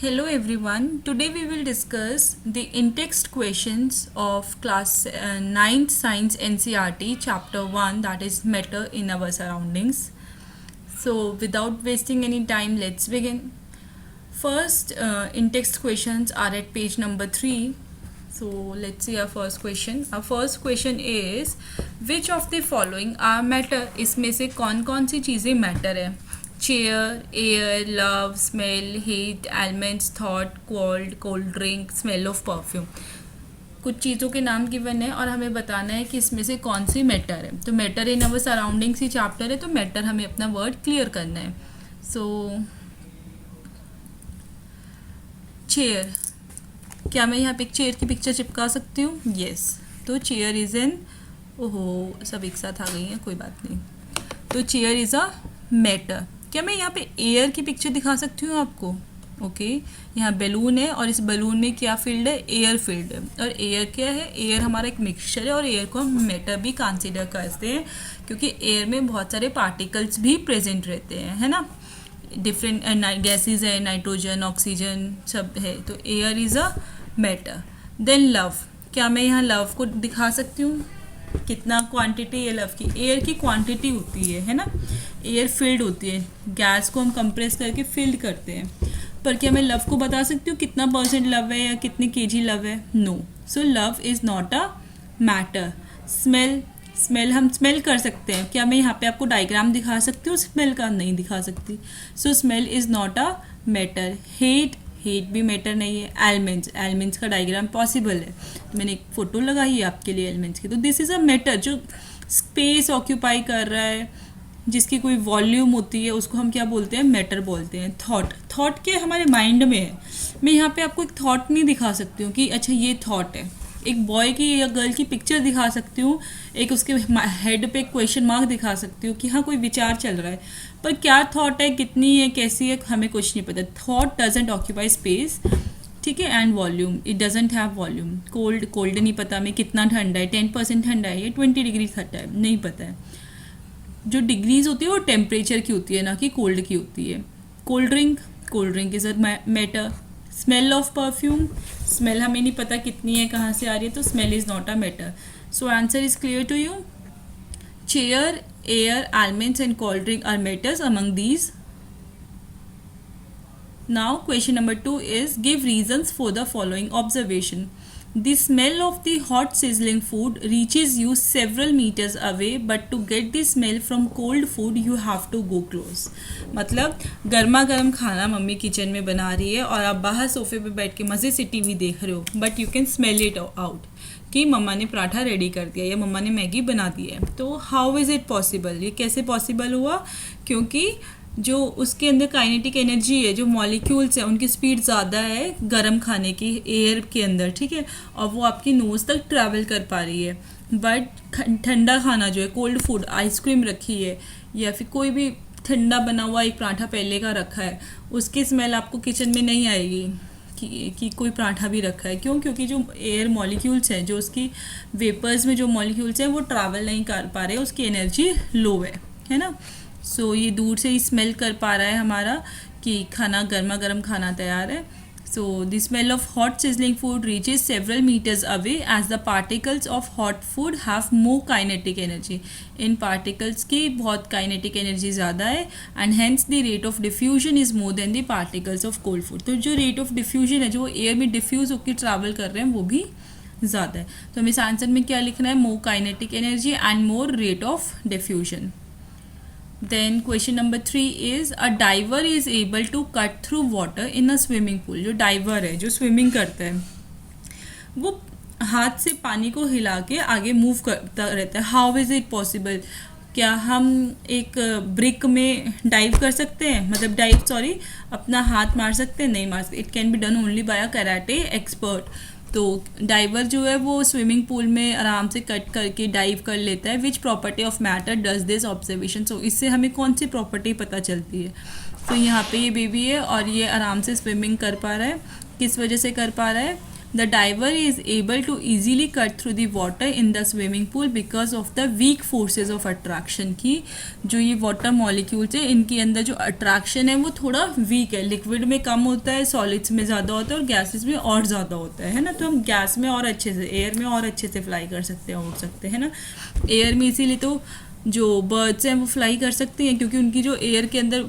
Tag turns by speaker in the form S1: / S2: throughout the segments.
S1: Hello everyone. Today we will discuss the in-text questions of class 9th Science NCRT chapter 1, that is matter in our surroundings. So without wasting any time, let's begin. First in-text questions are at page number 3. So let's see our first question. Our first question is which of the following are matter? इसमें से कौन कौन सी चीज़ें matter है? Chair, air, love, smell, heat, elements, thought, cold drink, smell of perfume. कुछ चीज़ों के नाम गिवन है और हमें बताना है कि इसमें से कौन सी मैटर है। तो matter in our surroundings he chapter है, तो मैटर हमें अपना वर्ड क्लियर करना है। सो चेयर, क्या मैं यहाँ पे एक चेयर की पिक्चर चिपका सकती हूँ? यस। तो चेयर इज़ एन, ओहो सब एक साथ आ गई हैं, कोई बात नहीं। तो चेयर इज़ अ मैटर। क्या मैं यहाँ पे एयर की पिक्चर दिखा सकती हूँ आपको? ओके, यहाँ बैलून है और इस बैलून में क्या फील्ड है? एयर फील्ड है। और एयर क्या है? एयर हमारा एक मिक्सचर है और एयर को हम मैटर भी कंसीडर करते हैं क्योंकि एयर में बहुत सारे पार्टिकल्स भी प्रेजेंट रहते हैं, है ना। डिफरेंट गैसेज है, नाइट्रोजन, ऑक्सीजन सब है, तो air is a matter. Then love, क्या मैं यहाँ लव को दिखा सकती हूँ? कितना क्वांटिटी है लव की? एयर की क्वांटिटी होती है ना। एयर फिल्ड होती है, गैस को हम कंप्रेस करके फिल्ड करते हैं। पर क्या मैं लव को बता सकती हूँ कितना परसेंट लव है या कितने केजी लव है? No. So love is not a matter. Smell, smell हम स्मेल कर सकते हैं। क्या मैं यहाँ पे आपको डायग्राम दिखा सकती हूँ स्मेल का? नहीं दिखा सकती। So smell is not a matter. Heat, heat भी मैटर नहीं है। एलिमेंट्स, एलिमेंट्स का डायग्राम पॉसिबल है, तो मैंने एक फ़ोटो लगाई है आपके लिए एलिमेंट्स की। तो दिस इज़ अ मैटर जो स्पेस ऑक्यूपाई कर रहा है, जिसकी कोई वॉल्यूम होती है, उसको हम क्या बोलते हैं? मैटर बोलते हैं। थॉट, थॉट क्या हमारे माइंड में है। मैं यहाँ पे आपको एक थॉट नहीं दिखा सकती हूँ कि अच्छा ये थॉट है। एक बॉय की या गर्ल की पिक्चर दिखा सकती हूँ, एक उसके हेड पे क्वेश्चन मार्क दिखा सकती हूँ कि हाँ कोई विचार चल रहा है, पर क्या थॉट है, कितनी है, कैसी है, हमें कुछ नहीं पता। थॉट डजेंट ऑक्यूपाई स्पेस, ठीक है, and volume, it doesn't have volume. Cold, cold नहीं पता हमें कितना ठंडा है, 10% ठंडा है या 20 डिग्री ठंडा है, नहीं पता है। जो डिग्रीज होती है वो टेम्परेचर की होती है, ना कि कोल्ड की होती है। Cold drink, cold drink is a matter. Smell of perfume, smell हमें नहीं पता कितनी है, कहाँ से आ रही है, तो smell is not a matter. So answer is clear to you. Chair, air, elements and cold drink are matters among these. Now question number 2 is give reasons for the following observation. The smell of the hot sizzling food reaches you several meters away, but to get the smell from cold food you have to go close. मतलब गर्मा गर्म खाना mummy kitchen में बना रही है और आप बाहर सोफे पे बैठ के मज़े से टीवी देख रहे हो, but you can smell it out कि मम्मा ने पराठा रेडी कर दिया या मम्मा ने मैगी बना दी है। तो हाउ इज़ इट पॉसिबल? ये कैसे पॉसिबल हुआ? क्योंकि जो उसके अंदर काइनेटिक एनर्जी है, जो मॉलिक्यूल्स हैं उनकी स्पीड ज़्यादा है गर्म खाने की एयर के अंदर, ठीक है, और वो आपकी नोज़ तक ट्रैवल कर पा रही है। बट ठंडा खाना जो है, कोल्ड फूड, आइसक्रीम रखी है या फिर कोई भी ठंडा बना हुआ एक पराठा पहले का रखा है, उसकी स्मेल आपको किचन में नहीं आएगी कि कोई पराठा भी रखा है। क्यों? क्योंकि जो एयर मॉलिक्यूल्स हैं, जो उसकी वेपर्स में जो मॉलिक्यूल्स हैं वो ट्रैवल नहीं कर पा रहे, उसकी एनर्जी लो है ना। सो ये दूर से ही स्मेल कर पा रहा है हमारा कि खाना गर्मा गर्म खाना तैयार है। So the smell of hot sizzling food reaches several metres away as the particles of hot food have more kinetic energy. इन पार्टिकल्स की बहुत काइनेटिक एनर्जी ज़्यादा है and hence the rate of diffusion is more than the particles of cold food. तो जो rate of diffusion है, जो air में डिफ्यूज़ होकर ट्रैवल कर रहे हैं, वो भी ज़्यादा है। तो हमें इस आंसर में क्या लिखना है? मोर kinetic energy and more rate of diffusion. Then question number 3 is a diver is able to cut through water in a swimming pool. जो डाइवर है, जो स्विमिंग करता है, वो हाथ से पानी को हिला के आगे मूव करता रहता है। How is it possible? क्या हम एक ब्रिक में डाइव कर सकते हैं, मतलब अपना हाथ मार सकते हैं? नहीं मार सकते। It can be done only by a karate expert. तो डाइवर जो है वो स्विमिंग पूल में आराम से कट करके डाइव कर लेता है। Which property of matter does this observation? So इससे हमें कौन सी प्रॉपर्टी पता चलती है? तो यहाँ पे ये बेबी है और ये आराम से स्विमिंग कर पा रहा है। किस वजह से कर पा रहा है? The diver is able to easily cut through the water in the swimming pool because of the weak forces of attraction की जो ये वाटर मॉलिक्यूल्स है इनके अंदर जो अट्रैक्शन है वो थोड़ा वीक है, लिक्विड में कम होता है, सॉलिड्स में ज़्यादा होता है और गैसेस में और ज़्यादा होता है ना। तो हम गैस में और अच्छे से, एयर में और अच्छे से फ्लाई कर सकते हैं, उड़ सकते हैं ना। एयर में इसीलिए तो जो बर्ड्स हैं वो फ्लाई कर सकती हैं क्योंकि उनकी जो एयर के अंदर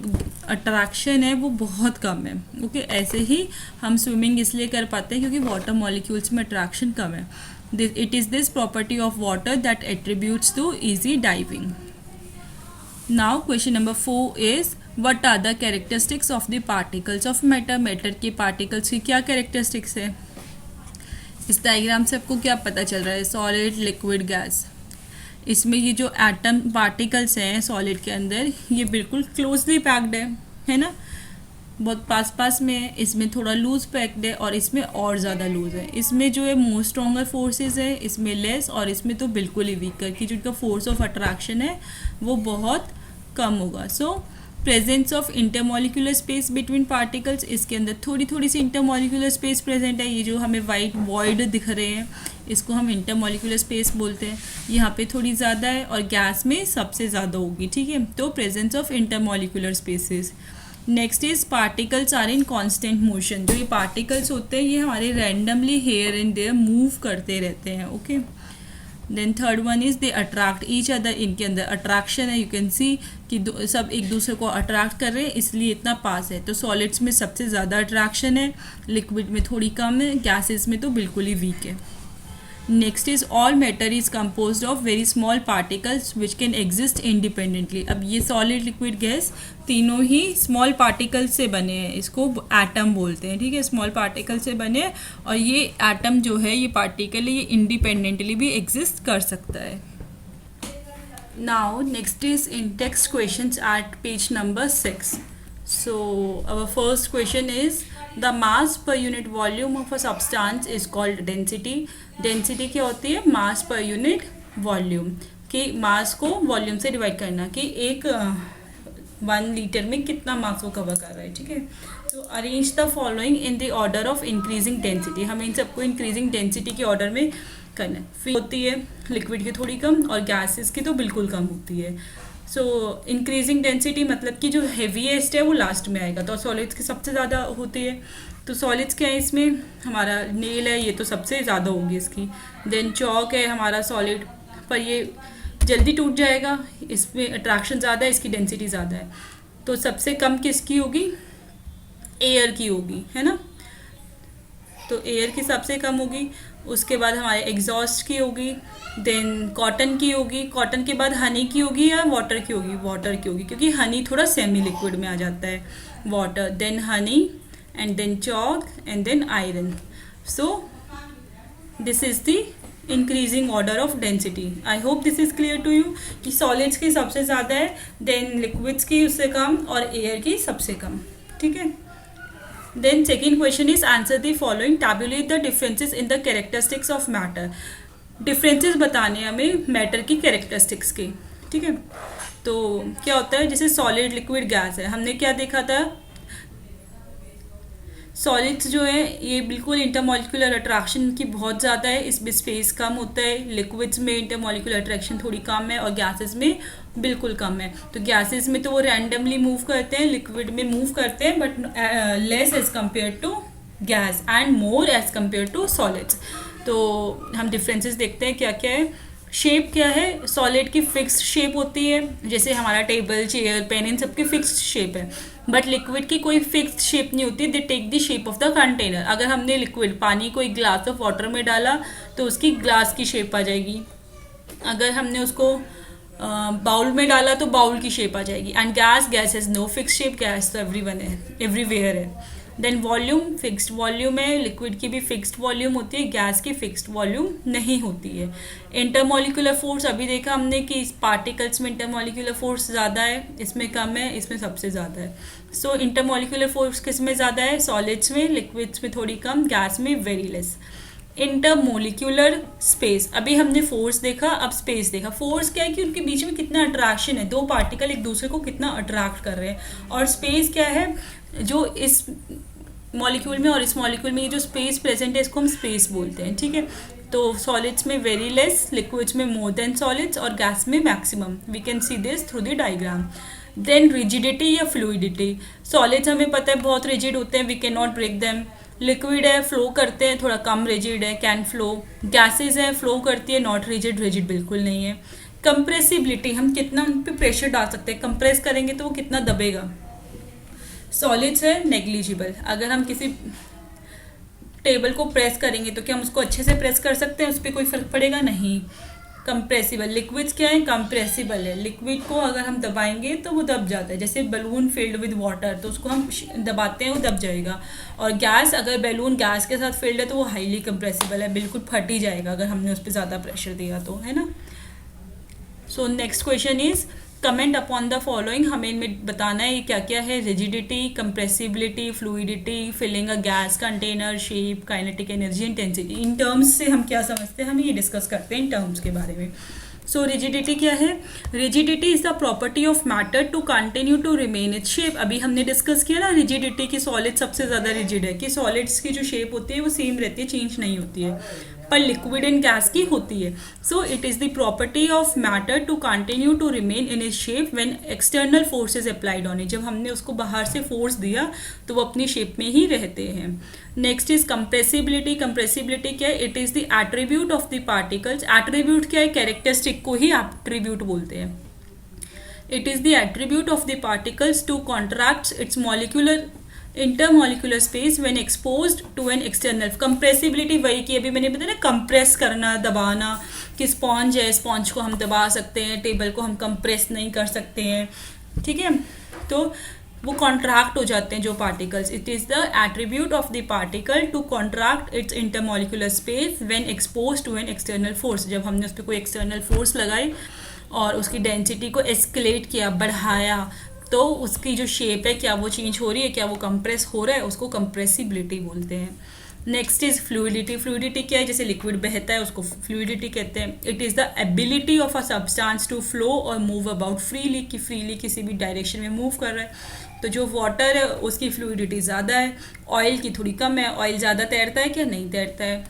S1: अट्रैक्शन है वो बहुत कम है। ओके, ऐसे ही हम स्विमिंग इसलिए कर पाते हैं क्योंकि वाटर मॉलिक्यूल्स में अट्रैक्शन कम है। It is this property of water that attributes to easy diving. Now question number 4 is what are the characteristics of the particles of matter. Matter के पार्टिकल्स की क्या कैरेक्टरिस्टिक्स है? इस डायग्राम से आपको क्या पता चल रहा है? Solid, liquid, gas. इसमें ये जो एटम पार्टिकल्स हैं सॉलिड के अंदर ये बिल्कुल क्लोजली पैक्ड है ना, बहुत पास पास में है। इसमें थोड़ा लूज पैक्ड है और इसमें और ज़्यादा लूज है। इसमें जो है मोर स्ट्रॉन्गर फोर्सेस है, इसमें लेस, और इसमें तो बिल्कुल ही वीकर की जो इनका फोर्स ऑफ अट्रैक्शन है वो बहुत कम होगा। So presence of intermolecular space between particles, इसके अंदर थोड़ी थोड़ी सी इंटरमोलिकुलर स्पेस प्रेजेंट है। ये जो हमें वाइट वॉइड दिख रहे हैं इसको हम इंटरमोलिकुलर स्पेस बोलते हैं। यहाँ पे थोड़ी ज़्यादा है और गैस में सबसे ज़्यादा होगी, ठीक है। तो presence of intermolecular spaces. Next is particles are in constant motion. जो ये पार्टिकल्स होते हैं ये हमारे randomly here and there move करते रहते हैं। Okay, then third one is they attract each other. इनके अंदर अट्रैक्शन है, यू कैन सी कि सब एक दूसरे को अट्रैक्ट कर रहे हैं इसलिए इतना पास है। तो सॉलिड्स में सबसे ज़्यादा अट्रैक्शन है, लिक्विड में थोड़ी कम है, गैसेस में तो बिल्कुल ही वीक है। Next is all matter is composed of very small particles which can exist independently. अब ये सॉलिड, लिक्विड, गैस तीनों ही स्मॉल पार्टिकल से बने हैं, इसको एटम बोलते हैं, ठीक है। स्मॉल पार्टिकल से बने हैं और ये एटम जो है, ये पार्टिकल है, ये इंडिपेंडेंटली भी एग्जिस्ट कर सकता है। Now next is in text questions at page number 6. So our first question is the mass per unit volume of a substance is called density. Density क्या होती है? mass per unit volume, कि मास को volume से divide करना कि एक 1 litre में कितना मास वो कवर कर रहा है, ठीक है। तो arrange the following in the order of increasing density. हमें इन सबको इंक्रीजिंग डेंसिटी के ऑर्डर में करना है। फिर होती है लिक्विड की थोड़ी कम और गैसेस की तो बिल्कुल कम होती है। सो इंक्रीजिंग डेंसिटी मतलब कि जो हेवीएस्ट है वो लास्ट में आएगा, तो सॉलिड्स की सबसे ज़्यादा होती है। तो सॉलिड्स क्या है इसमें? हमारा नेल है, ये तो सबसे ज़्यादा होगी इसकी। देन चॉक है हमारा सॉलिड, पर ये जल्दी टूट जाएगा, इसमें अट्रैक्शन ज़्यादा है, इसकी डेंसिटी ज़्यादा है। तो सबसे कम किसकी होगी? एयर की होगी, है ना। तो एयर की सबसे कम होगी। उसके बाद हमारे एग्जॉस्ट की होगी, देन कॉटन की होगी, कॉटन के बाद हनी की होगी या वाटर की होगी? वाटर की होगी, क्योंकि हनी थोड़ा सेमी लिक्विड में आ जाता है। Water, then honey and then chalk and then iron. So this is the increasing order of density. I hope this is clear to you कि सॉलिड्स की सबसे ज़्यादा है, देन लिक्विड्स की उससे कम और एयर की सबसे कम, ठीक है। Then second question is answer the following, tabulate the differences in the characteristics of matter. Differences बताने हमें मैटर की कैरेक्टरिस्टिक्स के, ठीक है। तो क्या होता है, जैसे सॉलिड, लिक्विड, गैस है, हमने क्या देखा था? सॉलिड्स जो है ये बिल्कुल इंटरमोलिकुलर अट्रैक्शन की बहुत ज़्यादा है, इसमें स्पेस कम होता है। लिक्विड्स में इंटरमोलिकुलर अट्रैक्शन थोड़ी कम है और गैसेस में बिल्कुल कम है। तो गैसेस में तो वो रैंडमली मूव करते हैं, लिक्विड में मूव करते हैं but less as compared to gas and more as compared to solids. तो हम डिफरेंसेस देखते हैं क्या क्या है। शेप क्या है? सॉलिड की फिक्स्ड शेप होती है, जैसे हमारा टेबल, चेयर, पेन, इन सबकी फिक्स्ड शेप है। बट लिक्विड की कोई फिक्स्ड शेप नहीं होती, they take the shape of the container. अगर हमने लिक्विड पानी को एक ग्लास ऑफ वाटर में डाला तो उसकी ग्लास की शेप आ जाएगी। अगर हमने उसको बाउल में डाला तो बाउल की शेप आ जाएगी। And gas has no fix shape, gas तो एवरीवेयर है। देन वॉल्यूम, फिक्स्ड वॉल्यूम है, लिक्विड की भी फिक्स्ड वॉल्यूम होती है, गैस की फिक्स्ड वॉल्यूम नहीं होती है। इंटरमोलिकुलर फोर्स अभी देखा हमने कि इस पार्टिकल्स में इंटरमोलिकुलर फोर्स ज़्यादा है, इसमें कम है, इसमें सबसे ज़्यादा है। सो इंटरमोलिकुलर फोर्स किस में ज़्यादा है? सॉलिड्स में, लिक्विड्स में थोड़ी कम, गैस में वेरी लेस। इंटरमोलिकुलर स्पेस, अभी हमने फोर्स देखा, अब स्पेस देखा। फोर्स क्या है कि उनके बीच में कितना अट्रैक्शन है, दो पार्टिकल एक दूसरे को कितना अट्रैक्ट कर रहे हैं। और स्पेस क्या है? जो इस मॉलिक्यूल में, और इस मॉलिक्यूल में ये जो स्पेस प्रेजेंट है इसको हम स्पेस बोलते हैं, ठीक है। तो सॉलिड्स में वेरी लेस, लिक्विड्स में मोर देन सॉलिड्स, और गैस में maximum. We can see this through the diagram. Then rigidity या फ्लूइडिटी, सॉलिड्स हमें पता है बहुत रिजिड होते हैं, we can not break them. Liquid है, फ्लो करते हैं, थोड़ा कम रिजिड है, कैन फ्लो। गैसेज है, फ्लो करती है, नॉट रिजिड, रिजिड बिल्कुल नहीं है। कंप्रेसिबिलिटी, हम कितना उन पर प्रेशर डाल सकते हैं, कंप्रेस करेंगे तो वो कितना दबेगा। सॉलिड्स है, नेग्लिजिबल, अगर हम किसी टेबल को प्रेस करेंगे तो क्या हम उसको अच्छे से प्रेस कर सकते हैं, उस पर कोई फर्क पड़ेगा, नहीं। कंप्रेसिबल, लिक्विड्स क्या है, कंप्रेसिबल है, लिक्विड को अगर हम दबाएंगे तो वो दब जाता है, जैसे बलून फिल्ड विद वाटर, तो उसको हम दबाते हैं वो दब जाएगा। और गैस, अगर बैलून गैस के साथ फिल्ड है तो वो हाईली कंप्रेसिबल है, बिल्कुल फट ही जाएगा अगर हमने उस पर ज़्यादा प्रेशर दिया तो, है ना। So next question is comment upon the following, हमें इनमें बताना है ये क्या क्या है। Rigidity, compressibility, fluidity, filling a gas container, shape, kinetic energy, intensity. इन टर्म्स से हम क्या समझते हैं, हम ये डिस्कस करते हैं इन टर्म्स के बारे में। सो रिजिडिटी क्या है, rigidity is the property of matter to continue to remain its shape. अभी हमने डिस्कस किया ना रिजिडिटी की, सॉलिड सबसे ज़्यादा रिजिड है, कि सॉलिड्स की जो शेप होती है वो सेम रहती है, चेंज नहीं होती है, पर लिक्विड एंड गैस की होती है। So it is the property of matter to continue to remain in is shape when external force is applied on it. जब हमने उसको बाहर से फोर्स दिया तो वो अपनी शेप में ही रहते हैं। नेक्स्ट इज कंप्रेसिबिलिटी, कंप्रेसिबिलिटी क्या है, it is the attribute of the particles. Attribute क्या है, कैरेक्टरिस्टिक को ही एट्रीब्यूट बोलते हैं। It is the attribute of the particles to contract its molecular intermolecular space when exposed to an external. Compressibility वही की अभी मैंने बताया ना, कंप्रेस करना, दबाना, कि स्पॉन्ज है, स्पॉन्ज को हम दबा सकते हैं, टेबल को हम कंप्रेस नहीं कर सकते हैं, ठीक है। तो वो कॉन्ट्रैक्ट हो जाते हैं जो particles. It is the attribute of the particle to contract its intermolecular space when expose to an external force. जब हमने उस पर कोई एक्सटर्नल फोर्स लगाई और उसकी डेंसिटी को एस्केलेट किया, बढ़ाया, तो उसकी जो शेप है क्या वो चेंज हो रही है, क्या वो कंप्रेस हो रहा है, उसको कंप्रेसिबिलिटी बोलते हैं। Next is fluidity. फ्लूइडिटी क्या है, जैसे लिक्विड बहता है उसको फ्लूइडिटी कहते हैं। It is the ability of a substance to flow और मूव अबाउट फ्रीली, कि फ्रीली किसी भी डायरेक्शन में मूव कर रहा है। तो जो वाटर है उसकी फ्लूइडिटी ज़्यादा है, ऑयल की थोड़ी कम है। ऑयल ज़्यादा तैरता है क्या, नहीं तैरता है।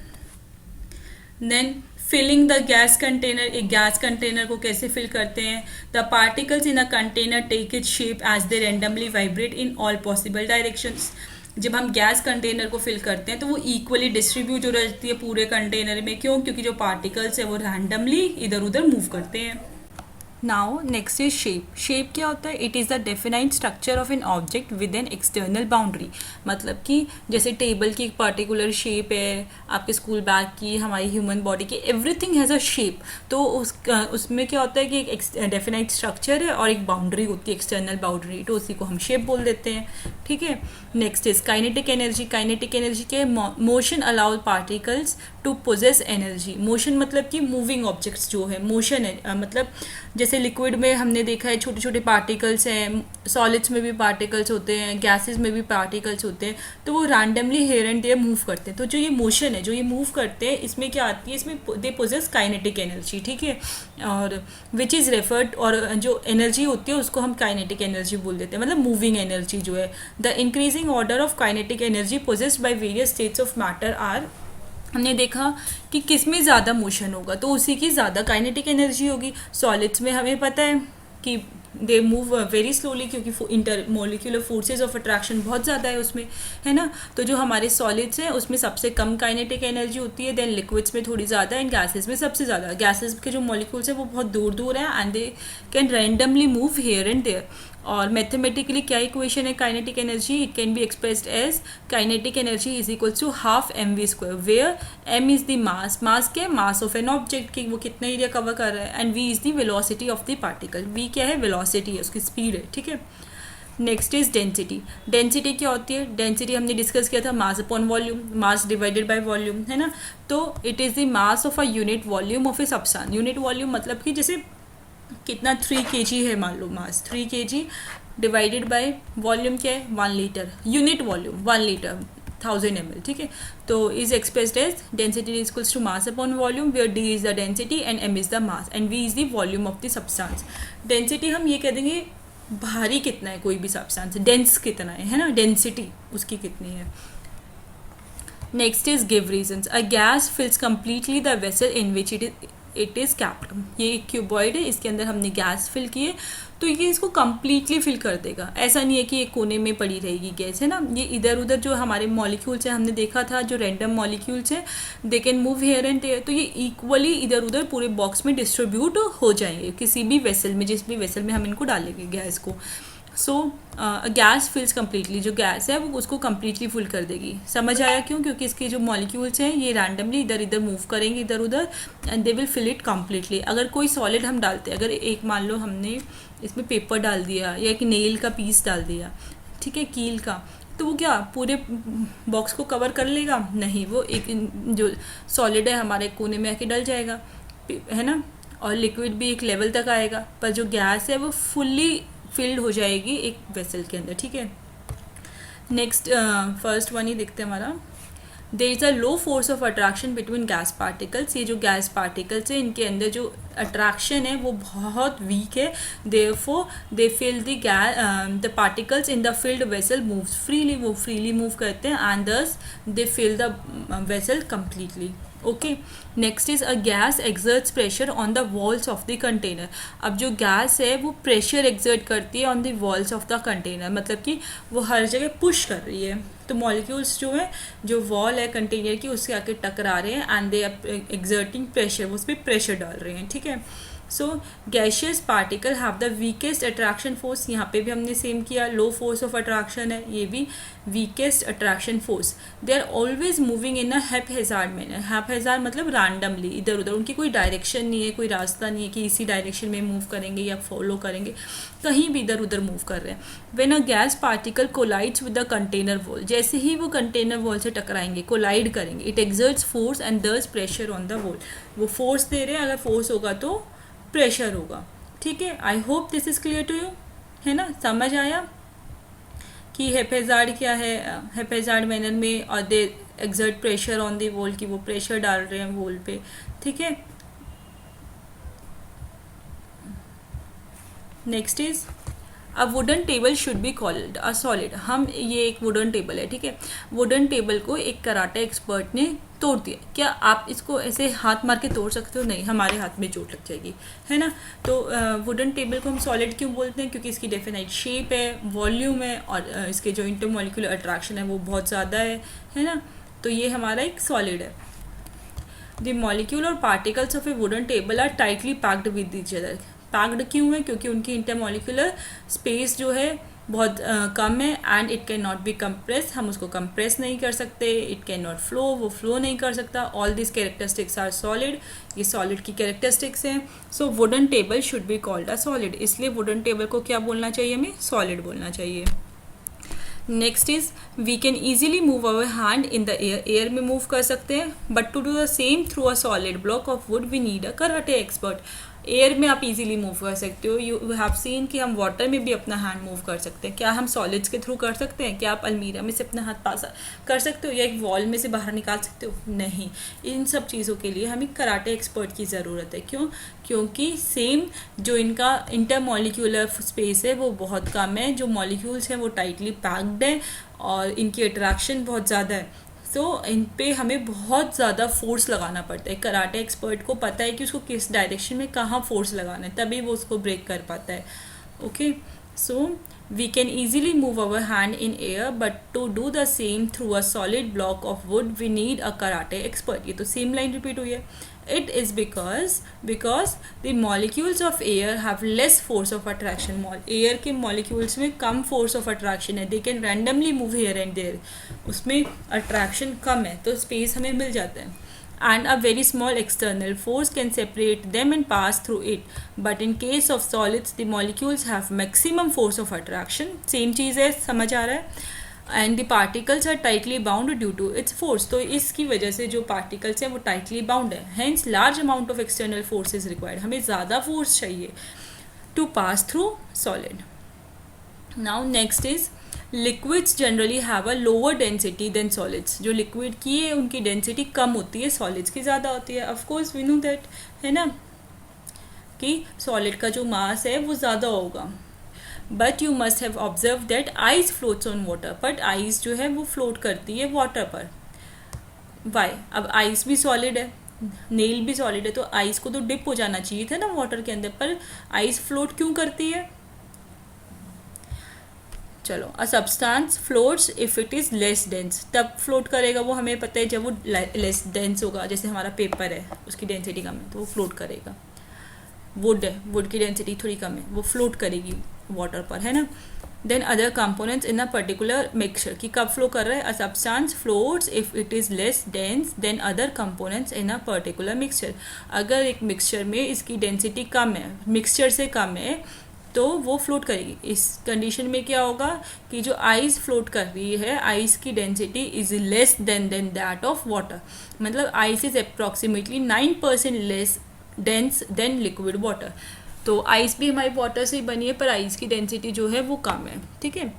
S1: Then filling the gas container, एक गैस कंटेनर को कैसे फिल करते हैं। The particles in a container take it shape as they randomly vibrate in all possible directions. जब हम गैस कंटेनर को फिल करते हैं तो वो इक्वली डिस्ट्रीब्यूट हो रहती है पूरे कंटेनर में। क्यों, क्योंकि जो पार्टिकल्स है वो रैंडमली इधर उधर मूव करते हैं। Now next is shape. Shape क्या होता है, it is the definite structure of an object with an external boundary. मतलब कि जैसे टेबल की एक पर्टिकुलर शेप है, आपके स्कूल बैग की, हमारी ह्यूमन बॉडी की, एवरीथिंग हैज़ अ शेप। तो उसमें क्या होता है कि एक डेफिनाइट स्ट्रक्चर है और एक बाउंड्री होती है, एक्सटर्नल बाउंड्री, तो उसी को हम शेप बोल देते हैं, ठीक है। Next is kinetic energy. Kinetic energy के motion allow particles to possess energy. Motion मतलब कि मूविंग ऑब्जेक्ट्स जो है, मोशन है, मतलब जैसे लिक्विड में हमने देखा है छोटे छोटे पार्टिकल्स हैं, सॉलिड्स में भी पार्टिकल्स होते हैं, गैसेस में भी पार्टिकल्स होते हैं, तो वो randomly here and there move करते हैं। तो जो ये मोशन है, जो ये मूव करते हैं, इसमें क्या आती है, इसमें दे पोजेस काइनेटिक एनर्जी, ठीक है। और विच इज़ रेफर्ड, और जो एनर्जी होती है उसको हम काइनेटिक एनर्जी बोल देते हैं, मतलब मूविंग एनर्जी जो है। The increasing order of kinetic energy possessed by various states of matter are, हमने देखा कि किस में ज़्यादा मोशन होगा तो उसी की ज़्यादा काइनेटिक एनर्जी होगी। सॉलिड्स में हमें पता है कि दे मूव वेरी स्लोली, क्योंकि inter molecular forces of attraction बहुत ज़्यादा है उसमें, है ना। तो जो हमारे सॉलिड्स हैं उसमें सबसे कम काइनेटिक एनर्जी होती है, देन लिक्विड्स में थोड़ी ज़्यादा, एंड गैसेस में सबसे ज़्यादा। गैसेस के जो मॉलिक्यूल्स हैं वो बहुत दूर दूर हैं and they can randomly move here and there. और मैथमेटिकली क्या इक्वेशन है kinetic energy, it can be expressed as kinetic energy is equals to half mv², where m is the mass, mass क्या है, मास ऑफ एन ऑब्जेक्ट की वो कितना area cover कर रहा है, and v is the velocity of the particle. v क्या है, वेलोसिटी है, उसकी स्पीड है, ठीक है। Next is density. डेंसिटी क्या होती है, डेंसिटी हमने डिस्कस किया था mass upon volume, mass divided by volume, है ना। तो it is the mass of a unit volume of a substance. Unit volume मतलब कि जैसे कितना 3 kg है, मान लो mass 3 kg divided by volume क्या है 1 litre, unit volume 1 litre 1000 ml, ठीक है। तो is expressed as density is equals to mass upon volume, where d is the density and m is the mass and v is the volume of the substance. Density हम ये कह देंगे भारी कितना है कोई भी सब्सटेंस, डेंस कितना है ना, डेंसिटी उसकी कितनी है। Next is give reasons. A gas fills completely the vessel in which it is capped. ये एक क्यूबॉइड है, इसके अंदर हमने गैस फिल की है तो ये इसको कम्प्लीटली फिल कर देगा. ऐसा नहीं है कि ये कोने में पड़ी रहेगी गैस, है ना. ये इधर उधर जो हमारे मॉलिक्यूल्स हैं, हमने देखा था जो रैंडम मॉलिक्यूल्स हैं they can move here and there, तो ये इक्वली इधर उधर पूरे बॉक्स में डिस्ट्रीब्यूट हो जाएंगे किसी भी वेसल में, जिस भी वेसल में हम इनको डालेंगे गैस को. सो गैस फिल्स कम्प्लीटली, जो गैस है वो उसको कम्प्लीटली फुल कर देगी. समझ आया क्यों? क्योंकि इसके जो मॉलिक्यूल्स हैं ये रैंडमली इधर इधर मूव करेंगे इधर उधर and they will fill it completely. अगर कोई सॉलिड हम डालते हैं, अगर एक मान लो हमने इसमें पेपर डाल दिया या एक नेल का पीस डाल दिया, ठीक है, कील का, तो वो क्या पूरे बॉक्स को कवर कर लेगा? नहीं, वो एक जो सॉलिड है हमारे कोने में आके डल जाएगा, है ना. और लिक्विड भी एक लेवल तक आएगा, पर जो गैस है वो फुल्ली फिल्ड हो जाएगी एक वेसल के अंदर. ठीक है. नेक्स्ट फर्स्ट वन ही देखते हैं हमारा. There is a low force of attraction between gas particles. ये जो गैस पार्टिकल्स है इनके अंदर जो अट्रैक्शन है वो बहुत वीक है. Therefore they feel the particles in the filled vessel moves freely. वो फ्रीली मूव करते हैं and thus they fill the vessel completely. Okay. Next is a gas exerts pressure on the walls of the container. अब जो gas है वो pressure exert करती है on the walls of the container, मतलब कि वो हर जगह पुश कर रही है. तो मॉलिक्यूल्स जो है, जो वॉल है कंटेनर की, उसके आके टकरा रहे हैं and they are exerting pressure, वो उस पर प्रेशर डाल रहे हैं. ठीक है. So gaseous particle have the weakest attraction force. यहाँ पे भी हमने सेम किया, लो फोर्स ऑफ अट्रैक्शन है, ये भी weakest attraction force. They are always moving in a haphazard manner. Haphazard मतलब रैंडमली, इधर उधर, उनकी कोई डायरेक्शन नहीं है, कोई रास्ता नहीं है कि इसी डायरेक्शन में मूव करेंगे या फॉलो करेंगे, कहीं भी इधर उधर मूव कर रहे हैं. When a gas particle collides with the container wall, जैसे ही वो कंटेनर वॉल से टकराएंगे, कोलाइड करेंगे, it exerts force and thus pressure on the wall. वो फोर्स दे रहे हैं, अगर फोर्स होगा तो प्रेशर होगा. ठीक है. I hope this is clear to you, है ना. समझ आया कि हैपहैज़ार्ड क्या है. हैपहैज़ार्ड मैनर में और they exert pressure on the wall, की वो प्रेशर डाल रहे हैं वॉल पे. ठीक है. Next is a wooden table should be called a solid. हम ये एक वुडन टेबल है, ठीक है. वुडन टेबल को एक कराटे एक्सपर्ट ने तोड़ दिया. क्या आप इसको ऐसे हाथ मार के तोड़ सकते हो? नहीं, हमारे हाथ में चोट लग जाएगी, है ना. तो वुडन टेबल को हम सॉलिड क्यों बोलते हैं? क्योंकि इसकी डेफिनाइट शेप है, वॉल्यूम है और इसके जो इंटरमॉलिक्यूलर अट्रैक्शन है वो बहुत ज़्यादा है ना. तो ये हमारा एक सॉलिड है. द मॉलिक्यूल और particles of a wooden table are tightly packed with each other. Packed क्यों है? क्योंकि उनकी इंटरमॉलिक्यूलर स्पेस जो है बहुत कम है and it can not be compress. हम उसको कंप्रेस नहीं कर सकते. इट कैन नॉट फ्लो, वो फ्लो नहीं कर सकता. All this characteristics are solid. ये सॉलिड की कैरेक्टरिस्टिक्स हैं. So wooden table should be called a solid. इसलिए वुडन टेबल को क्या बोलना चाहिए? हमें सॉलिड बोलना चाहिए. Next is we can easily move our hand in the air. Air में मूव कर सकते हैं, but to do the same through a solid block of wood we need a karate expert. Air में आप easily move कर सकते हो. You have seen कि हम वाटर में भी अपना हैंड मूव कर सकते हैं. क्या हम सॉलिड्स के थ्रू कर सकते हैं? क्या आप अलमीरा में से अपना हाथ पास कर सकते हो या एक वॉल में से बाहर निकाल सकते हो? नहीं. इन सब चीज़ों के लिए हमें कराटे एक्सपर्ट की ज़रूरत है. क्यों? क्योंकि सेम जो इनका इंटरमॉलिक्यूलर स्पेस है वो बहुत कम है. जो मॉलिक्यूल्स हैं वो टाइटली पैक्ड है और इनकी अट्रैक्शन बहुत ज़्यादा है. तो इन पे हमें बहुत ज़्यादा फोर्स लगाना पड़ता है. कराटे एक्सपर्ट को पता है कि उसको किस डायरेक्शन में कहाँ फोर्स लगाना है, तभी वो उसको ब्रेक कर पाता है. Okay. So we can easily move our hand in air, but to do the same through a solid block of wood we need a karate expert. ये तो सेम लाइन रिपीट हुई है. It is because the molecules of air have less force of attraction. Air के molecules में कम force of attraction है. They can randomly move here and there. उसमें attraction कम है तो space हमें मिल जाता है. And a very small external force can separate them and pass through it. But in case of solids, the molecules have maximum force of attraction. Same चीज़ है, समझ आ रहा है. And the particles are tightly bound due to its force. तो इसकी वजह से जो पार्टिकल्स हैं वो टाइटली बाउंड है. Hence large amount of external force is required. हमें ज़्यादा फोर्स चाहिए to pass through solid. Now next is liquids generally have a lower density than solids. जो लिक्विड की है उनकी डेंसिटी कम होती है, सॉलिड्स की ज़्यादा होती है. ऑफकोर्स वी नो दैट, है ना, कि सॉलिड का जो मास है वो ज़्यादा होगा. But you must have observe that ice floats on water. But ice जो है वो फ्लोट करती है वाटर पर. वाई, अब आइस भी सॉलिड है, नेल भी सॉलिड है, तो आइस को तो डिप हो जाना चाहिए था ना वाटर के अंदर, पर आइस फ्लोट क्यों करती है? चलो, अ substance floats if it is less dense, तब फ्लोट करेगा वो, हमें पता है जब वो लेस डेंस होगा, जैसे हमारा पेपर है उसकी डेंसिटी कम है तो वो फ्लोट करेगा। वुड है, वुड की डेंसिटी थोड़ी कम है, वो फ्लोट करेगी वाटर पर, है ना। Then other components in a particular mixture, कि कब फ्लो कर रहा है? A substance floats if it is less dense than other components in a particular mixture. अगर एक मिक्सचर में इसकी डेंसिटी कम है, मिक्सचर से कम है, तो वो फ्लोट करेगी। इस कंडीशन में क्या होगा कि जो आइस फ्लोट कर रही है, आइस की density is less than that of water, मतलब ice is approximately 9% less dense than liquid water. तो आइस भी हमारी वाटर से ही बनी है, पर आइस की डेंसिटी जो है वो कम है, ठीक है।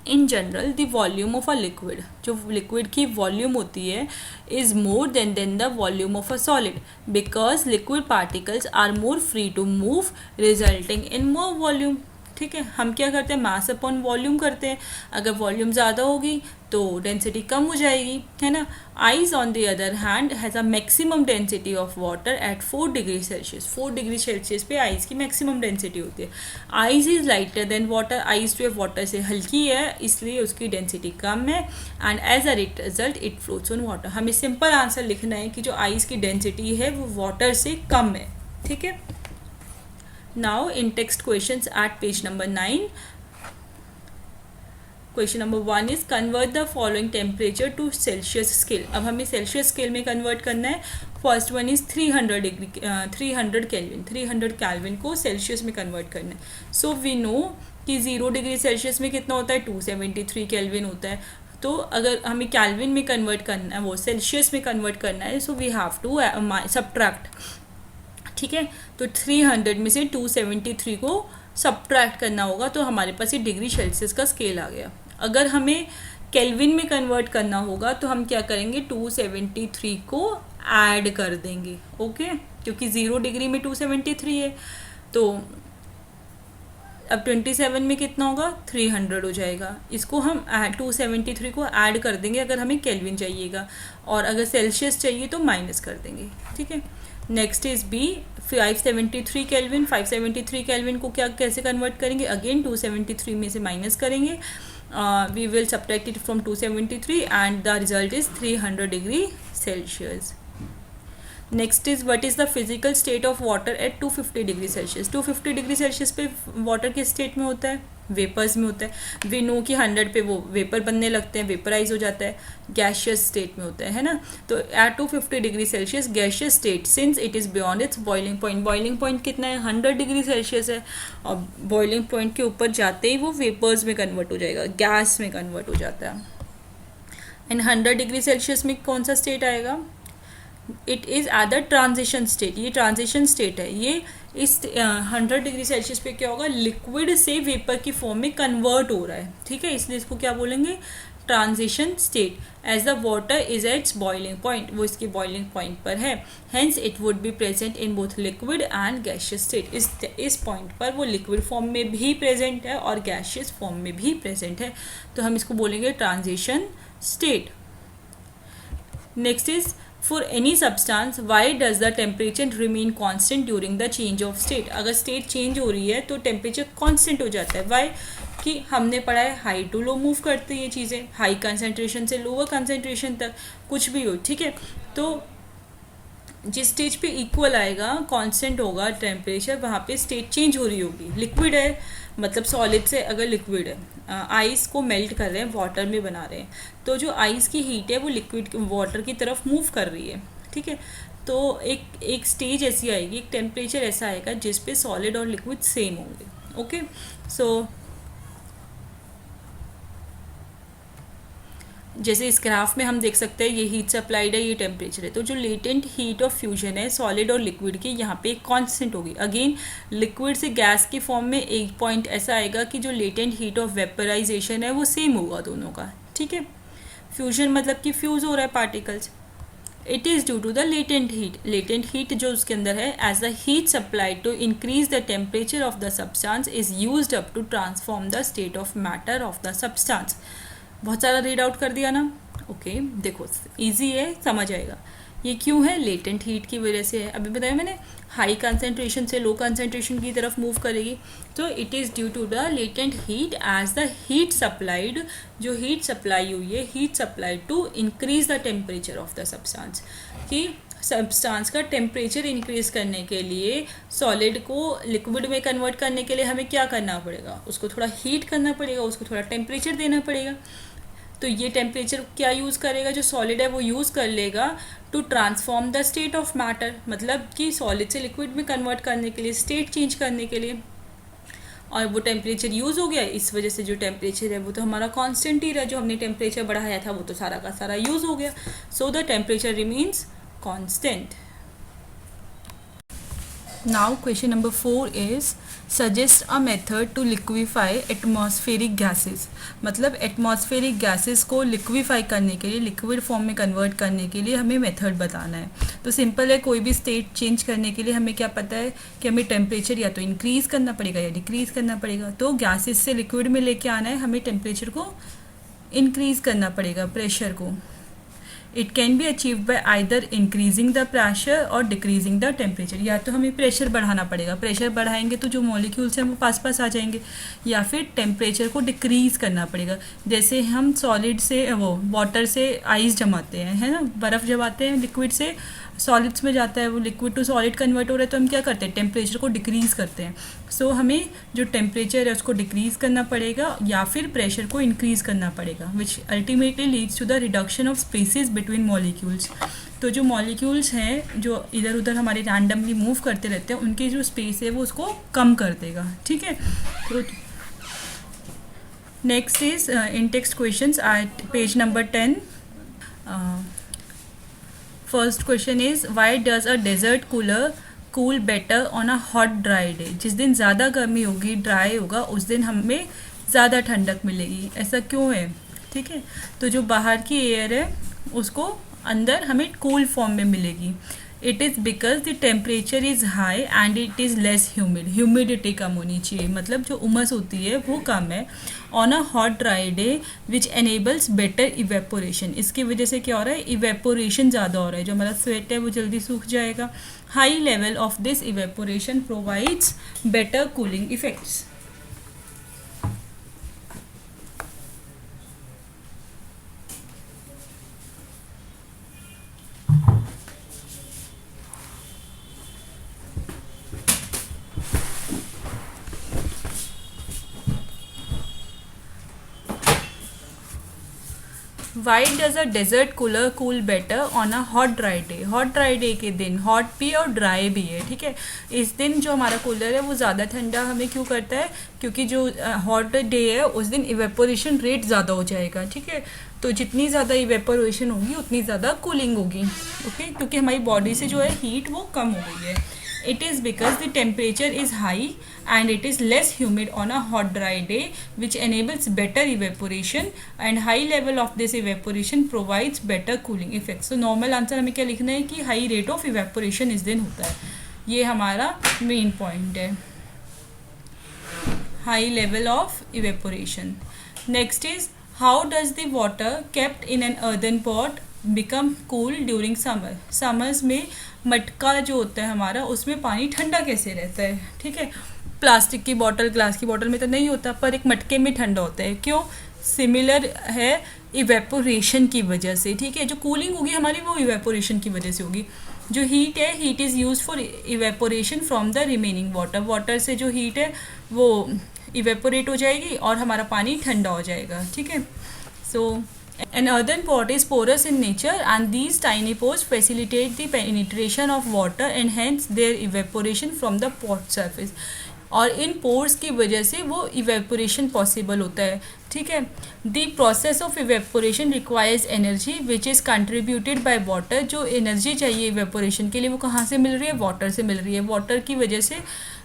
S1: In general the volume of a liquid, जो लिक्विड की वॉल्यूम होती है, is more than the volume of a solid, because liquid particles are more free to move resulting in more volume. ठीक है, हम क्या करते हैं? मास अपॉन वॉल्यूम करते हैं। अगर वॉल्यूम ज़्यादा होगी तो डेंसिटी कम हो जाएगी, है ना। Ice on the other hand has a maximum density of water eight 4 degree Celsius. 4 degree Celsius पे आइस की मैक्सिमम डेंसिटी होती है। Ice is lighter than water, ice जो है वाटर से हल्की है, इसलिए उसकी डेंसिटी कम है, and as a result it floats on water. हमें सिंपल आंसर लिखना है कि जो आइस की डेंसिटी है वो वाटर से कम है, ठीक है। Now in text questions at page number 9, question number 1 is convert the following temperature to Celsius scale. अब हमें सेल्सियस स्केल में कन्वर्ट करना है। First one is 300 degree, 300 kelvin, 300 kelvin को सेल्सियस में कन्वर्ट करना है। सो वी नो कि 0 डिग्री सेल्सियस में कितना होता है? 273 केल्विन होता है। तो अगर हमें केल्विन में कन्वर्ट करना है, वो सेल्सियस में कन्वर्ट करना है, so we have to subtract, ठीक है। तो 300 में से 273 को सब्ट्रैक्ट करना होगा, तो हमारे पास ये डिग्री सेल्सियस का स्केल आ गया। अगर हमें केल्विन में कन्वर्ट करना होगा तो हम क्या करेंगे? 273 को ऐड कर देंगे, ओके, क्योंकि 0 डिग्री में 273 है, तो अब 27 में कितना होगा? 300 हो जाएगा। इसको हम 273 को ऐड कर देंगे अगर हमें केल्विन चाहिएगा, और अगर सेल्सियस चाहिए तो माइनस कर देंगे, ठीक है। Next is B 573 kelvin. 573 kelvin को क्या कैसे कन्वर्ट करेंगे? अगेन 273 में से माइनस करेंगे, we will subtract it from 273 and the result is 300 degree Celsius. Next is what is the physical state of water at 250 degree Celsius. 250 degree Celsius पे water के state में होता है? वेपर्स में होता है। वी नो कि 100 पे वो वेपर बनने लगते हैं, वेपराइज हो जाता है, गैशियस स्टेट में होता है ना। तो at 250 degree Celsius gaseous state, since it is beyond its boiling point. Boiling point कितना है? 100 डिग्री सेल्सियस है, और बॉइलिंग पॉइंट के ऊपर जाते ही वो वेपर्स में कन्वर्ट हो जाएगा, गैस में कन्वर्ट हो जाता है। एंड 100 डिग्री सेल्सियस में कौन सा स्टेट आएगा? It is at the transition state. ये ट्रांजिशन स्टेट है। ये इस 100 डिग्री सेल्सियस पे क्या होगा? लिक्विड से वेपर की फॉर्म में कन्वर्ट हो रहा है, ठीक है, इसलिए इसको क्या बोलेंगे? Transition state. As the water is its boiling point, वो इसके बॉइलिंग पॉइंट पर है, hence it would be present in both liquid and gaseous state. इस पॉइंट पर वो लिक्विड फॉर्म में भी प्रेजेंट है और गैशियस फॉर्म में भी प्रेजेंट है, तो हम इसको बोलेंगे transition state. Next is for any substance why does the temperature remain constant during the change of state। अगर स्टेट चेंज हो रही है तो टेम्परेचर कांस्टेंट हो जाता है। वाई? कि हमने पढ़ा है हाई टू लो मूव करती है चीज़ें, हाई कंसंट्रेशन से लोअर कंसंट्रेशन तक, कुछ भी हो, ठीक है। तो जिस स्टेज पे इक्वल आएगा, कांस्टेंट होगा टेम्परेचर, वहाँ पे स्टेट चेंज हो रही होगी। लिक्विड है, मतलब सॉलिड से अगर लिक्विड है, आइस को मेल्ट कर रहे हैं, वाटर में बना रहे हैं, तो जो आइस की हीट है वो लिक्विड वाटर की तरफ मूव कर रही है, ठीक है। तो एक स्टेज ऐसी आएगी, एक टेम्परेचर ऐसा आएगा जिस पे सॉलिड और लिक्विड सेम होंगे, ओके। सो जैसे इस ग्राफ में हम देख सकते हैं, ये हीट सप्लाइड है, ये टेम्परेचर है, तो जो लेटेंट हीट ऑफ फ्यूजन है सॉलिड और लिक्विड की, यहाँ पे एक कांस्टेंट होगी। अगेन लिक्विड से गैस की फॉर्म में एक पॉइंट ऐसा आएगा कि जो लेटेंट हीट ऑफ वेपराइजेशन है वो सेम होगा दोनों का, ठीक है। फ्यूजन मतलब कि फ्यूज हो रहा है particles. It is due to the latent heat. Latent heat जो उसके अंदर है, as the heat supplied to increase the temperature of the substance is used up to transform the state of matter of the substance. बहुत सारा read out कर दिया ना, okay देखो इजी है, समझ आएगा। ये क्यों है? लेटेंट हीट की वजह से है। अभी बताया मैंने, हाई कंसनट्रेशन से लो कंसनट्रेशन की तरफ मूव करेगी, तो it is due to the latent heat as the heat supplied, जो हीट सप्लाई हुई है, heat supplied to increase the temperature of the substance. कि सब्सटेंस का टेम्परेचर इंक्रीज करने के लिए, सॉलिड को लिक्विड में कन्वर्ट करने के लिए हमें क्या करना पड़ेगा? उसको थोड़ा हीट करना पड़ेगा, उसको थोड़ा टेम्परेचर देना पड़ेगा। तो ये टेम्परेचर क्या यूज़ करेगा? जो सॉलिड है वो यूज़ कर लेगा to transform the state of matter, मतलब कि सॉलिड से लिक्विड में कन्वर्ट करने के लिए, स्टेट चेंज करने के लिए। और वो टेम्परेचर यूज़ हो गया, इस वजह से जो टेम्परेचर है वो तो हमारा कांस्टेंट ही रहा, जो हमने टेम्परेचर बढ़ाया था वो तो सारा का सारा यूज़ हो गया। So the temperature remains constant. Now question number 4 is suggest a method to liquefy atmospheric gases। मतलब एटमॉस्फेरिक गैसेस को लिक्विफाई करने के लिए, लिक्विड फॉर्म में कन्वर्ट करने के लिए हमें मेथड बताना है। तो सिंपल है, कोई भी स्टेट चेंज करने के लिए हमें क्या पता है कि हमें टेम्परेचर या तो इंक्रीज़ करना पड़ेगा या डिक्रीज़ करना पड़ेगा। तो गैसेस से लिक्विड में लेके आना है, हमें टेम्परेचर को इंक्रीज़ करना पड़ेगा, प्रेशर को। It can be achieved by either increasing the pressure और डिक्रीजिंग द टेम्परेचर। या तो हमें प्रेशर बढ़ाना पड़ेगा, प्रेशर बढ़ाएंगे तो जो मॉलिक्यूल्स हैं वो पास पास आ जाएंगे, या फिर टेम्परेचर को डिक्रीज़ करना पड़ेगा। जैसे हम सॉलिड से वो वाटर से आइस जमाते हैं, है ना, बर्फ़ जमाते हैं, लिक्विड से सॉलिड्स में जाता है, वो लिक्विड टू सॉलिड कन्वर्ट हो रहा है, तो हम क्या करते हैं? टेम्परेचर को डिक्रीज़ करते हैं। सो हमें जो टेम्परेचर है उसको डिक्रीज़ करना पड़ेगा या फिर प्रेशर को इंक्रीज़ करना पड़ेगा, which ultimately leads to the reduction of spaces between molecules. तो जो मॉलिक्यूल्स हैं जो इधर उधर हमारे रैंडमली मूव करते रहते हैं, उनकी जो स्पेस है वो उसको कम कर देगा। ठीक है, तो next is in text questions at page number 10। First question is why does a desert cooler cool better on a hot dry day. जिस दिन ज़्यादा गर्मी होगी, ड्राई होगा, उस दिन हमें ज़्यादा ठंडक मिलेगी। ऐसा क्यों है? ठीक है, तो जो बाहर की एयर है उसको अंदर हमें कूल फॉर्म में मिलेगी। It is because the temperature is high and it is less humid. Humidity कम होनी चाहिए, मतलब जो उमस होती है वो कम है। On a hot dry day which enables better evaporation. इसकी वजह से क्या हो रहा है? इवेपोरेशन ज़्यादा हो रहा है, जो हमारा स्वेट है वो जल्दी सूख जाएगा। High level of this evaporation provides better cooling effects. Why does a desert cooler cool better on a hot dry day. Hot dry day के दिन, हॉट भी है और ड्राई भी है, ठीक है, इस दिन जो हमारा कूलर है वो ज़्यादा ठंडा हमें क्यों करता है? क्योंकि जो हॉट डे है उस दिन इवेपोरेशन रेट ज़्यादा हो जाएगा। ठीक है, तो जितनी ज़्यादा इवेपोरेशन होगी उतनी ज़्यादा कूलिंग होगी। ओके, क्योंकि हमारी बॉडी से जो है हीट वो कम हो गई है। It is because the temperature is high and it is less humid on a hot dry day, which enables better evaporation, and high level of this evaporation provides better cooling effects. So normal answer हमें क्या लिखना है कि high rate of evaporation इस दिन होता है। ये हमारा main point है, high level of evaporation. Next is how does the water kept in an earthen pot become cool during summer. Summers में मटका जो होता है हमारा, उसमें पानी ठंडा कैसे रहता है? ठीक है, प्लास्टिक की बॉटल, ग्लास की बॉटल में तो नहीं होता, पर एक मटके में ठंडा होता है। क्यों? सिमिलर है इवेपोरेशन की वजह से। ठीक है, जो कूलिंग होगी हमारी वो इवेपोरेशन की वजह से होगी। जो हीट है, heat is use for evaporation from the remaining water. Water से जो हीट है वो इवेपोरेट हो जाएगी और हमारा पानी ठंडा हो जाएगा। ठीक है, सो an earthen pot is porous in nature and these tiny pores facilitate the penetration of water and hence their evaporation from the pot surface। और इन पोर्स की वजह से वो इवेपोरेशन पॉसिबल होता है। ठीक है, the process of evaporation requires energy which is contributed by water. जो एनर्जी चाहिए इवेपोरेशन के लिए वो कहाँ से मिल रही है? वाटर से मिल रही है। वाटर की वजह से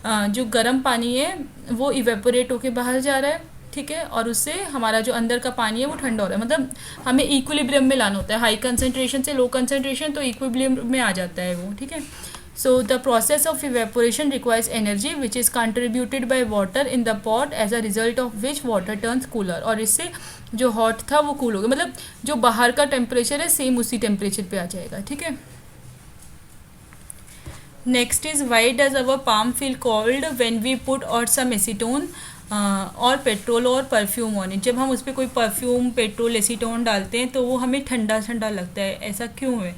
S1: जो गर्म पानी है वो इवेपोरेट होके बाहर जा रहा है। ठीक है, और उससे हमारा जो अंदर का पानी है वो ठंडा हो रहा है। मतलब हमें इक्विलिब्रियम में लाना होता है, हाई कंसनट्रेशन से लो कंसनट्रेशन, तो इक्विलिब्रियम में आ जाता है वो। ठीक है, so the process of evaporation requires energy which is contributed by water in the pot as a result of which water turns cooler. और इससे जो हॉट था वो कूल हो गया, मतलब जो बाहर का टेम्परेचर है सेम उसी टेम्परेचर पे आ जाएगा, ठीक है। Next is why does our palm feel cold when we put और सम एसीटोन और पेट्रोल और परफ्यूम ऑन इट। जब हम उस पर कोई परफ्यूम, पेट्रोल, एसीटोन डालते हैं तो वो हमें ठंडा ठंडा लगता है, ऐसा क्यों है?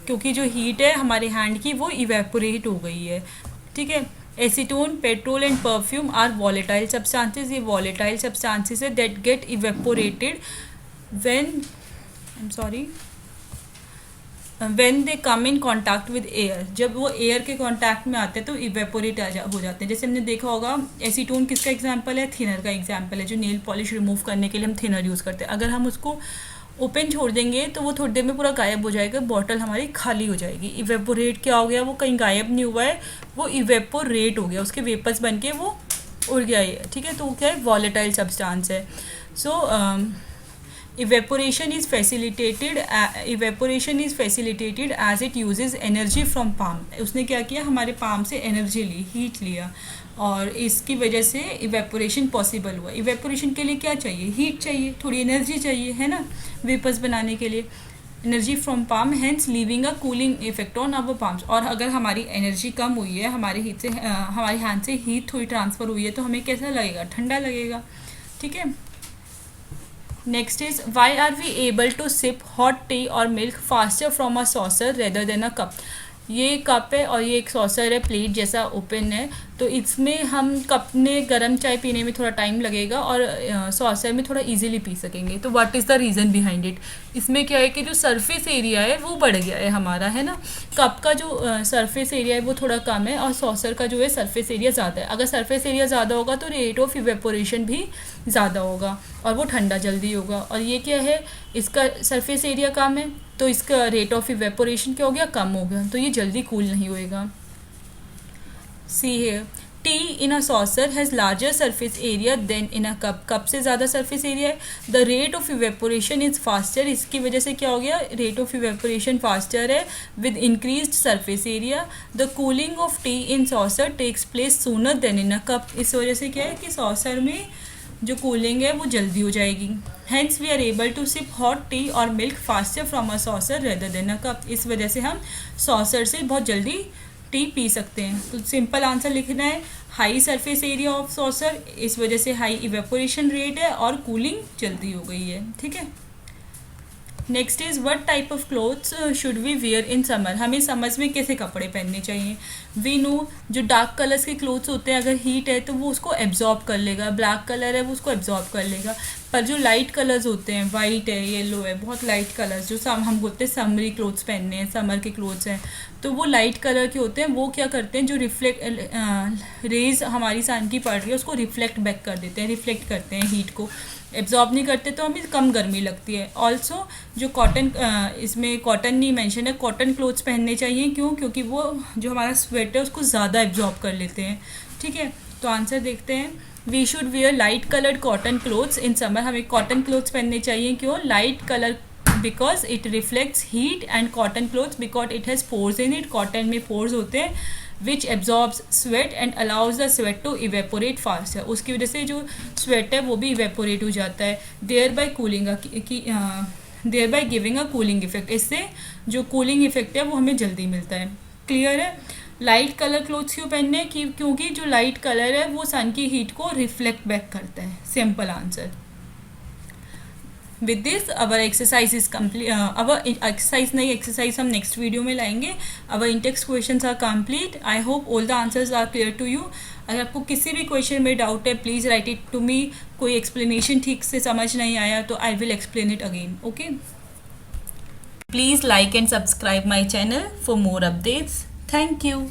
S1: क्योंकि जो हीट है हमारे हैंड की वो इवेपोरेट हो गई है, ठीक है। Acetone, petrol and perfume are volatile substances, ये वॉलेटाइल सब्सटेंसेस है that get evaporated when when they come in contact with air. जब वो एयर के कॉन्टैक्ट में आते हैं तो इवेपोरेट हो जाते हैं। जैसे हमने देखा होगा एसीटोन किसका एग्जाम्पल है? थिनर का एग्जाम्पल है, जो नेल पॉलिश रिमूव करने के लिए हम थिनर यूज़ करते हैं। अगर हम उसको ओपन छोड़ देंगे तो वो थोड़ी देर में पूरा गायब हो जाएगा, बॉटल हमारी खाली हो जाएगी। इवेपोरेट क्या हो गया? वो कहीं गायब नहीं हुआ है, वो इवेपोरेट हो गया, उसके वेपर्स बन के वो उड़ गया है, ठीक है। तो वो क्या है? वॉलेटाइल सब्सटेंस है। सो evaporation is facilitated as it uses energy from palm। उसने क्या किया? हमारे पाम से एनर्जी ली, हीट लिया, और इसकी वजह से इवेपोरेशन पॉसिबल हुआ। इवेपोरेशन के लिए क्या चाहिए? हीट चाहिए, थोड़ी एनर्जी चाहिए, है ना, वेपर्स बनाने के लिए। Energy from palm hands leaving a cooling effect on our palms. और अगर हमारी एनर्जी कम हुई है, हमारे हमारे हैंड से हीट थोड़ी ट्रांसफ़र हुई है, तो हमें कैसा लगेगा? ठंडा लगेगा, ठीक है। Next is why are we able to sip hot tea और milk faster from a saucer rather than a cup. ये कप है और ये एक सॉसर है, प्लेट जैसा ओपन है, तो इसमें हम कप में गर्म चाय पीने में थोड़ा टाइम लगेगा और सॉसर में थोड़ा इजीली पी सकेंगे। तो what is the reason behind it? इसमें क्या है कि जो सरफेस एरिया है वो बढ़ गया है हमारा, है ना। कप का जो सरफेस एरिया है वो थोड़ा कम है और सॉसर का जो है सरफेस एरिया ज़्यादा है। अगर सरफेस एरिया ज़्यादा होगा तो रेट ऑफ इवेपोरेशन भी ज़्यादा होगा और वो ठंडा जल्दी होगा। और ये क्या है? इसका सरफेस एरिया कम है तो इसका रेट ऑफ इवेपोरेशन क्या हो गया? कम हो गया, तो ये जल्दी कूल नहीं होएगा। सी है, tea in a saucer has larger surface area than in a cup. Cup से ज़्यादा सरफेस एरिया है। The rate of evaporation is faster. इसकी वजह से क्या हो गया? रेट ऑफ इवेपोरेशन फास्टर है with increased surface area. The cooling of tea in saucer takes place sooner than in a cup. इस वजह से क्या है कि सॉसर में जो कूलिंग है वो जल्दी हो जाएगी। Hence we are able to sip hot tea और milk faster from a saucer rather than a cup. इस वजह से हम सॉसर से बहुत जल्दी टी पी सकते हैं। तो सिंपल आंसर लिखना है, high surface area of saucer, इस वजह से हाई इवेपोरेशन रेट है और कूलिंग जल्दी हो गई है, ठीक है। Next is what type of clothes should we wear in summer. हमें समर्स में कैसे कपड़े पहनने चाहिए? वी नो जो डार्क कलर्स के क्लोथ्स होते हैं, अगर हीट है तो वो उसको एब्जॉर्ब कर लेगा, ब्लैक कलर है वो उसको एब्जॉर्ब कर लेगा। पर जो लाइट कलर्स होते हैं, वाइट है, येलो है, बहुत लाइट कलर्स, जो हम बोलते हैं समरी क्लोथ्स पहनने हैं, समर के क्लोथ्स हैं, तो वो लाइट कलर के होते हैं। वो क्या करते हैं? जो रिफ्लेक्ट रेज हमारी सन की पड़ रही है उसको रिफ्लेक्ट बैक कर देते हैं, रिफ्लेक्ट करते हैं, हीट को एब्जॉर्ब नहीं करते, तो हमें कम गर्मी लगती है। ऑल्सो जो कॉटन, इसमें कॉटन नहीं मेंशन है, कॉटन क्लोथ्स पहनने चाहिए। क्यों? क्योंकि वो जो हमारा स्वेट है उसको ज़्यादा एब्जॉर्ब कर लेते हैं, ठीक है। तो आंसर देखते हैं, we should wear light coloured cotton clothes in summer. हमें कॉटन क्लोथ्स पहनने चाहिए। क्यों? Light colour because it reflects heat, and cotton clothes because it has pores in it. Cotton में पोर्स होते हैं which absorbs sweat and allows the sweat to evaporate fast. है उसकी वजह से जो स्वेट है वो भी इवेपोरेट हो जाता है, thereby cooling thereby giving a cooling effect. इससे जो कूलिंग इफेक्ट है वो हमें जल्दी मिलता है। क्लियर है? लाइट कलर क्लोथ्स क्यों पहनने हैं? क्योंकि जो लाइट कलर है वो सन की हीट को रिफ्लेक्ट बैक करता है। Simple answer. With this our exercise is complete. Our exercise हम नेक्स्ट वीडियो में लाएंगे। Our intext questions are complete. I hope all the answers are clear to you. अगर आपको किसी भी क्वेश्चन में डाउट है please write it to me. कोई एक्सप्लेनेशन ठीक से समझ नहीं आया तो I will explain it again, okay. Please like and subscribe my channel for more updates. Thank you.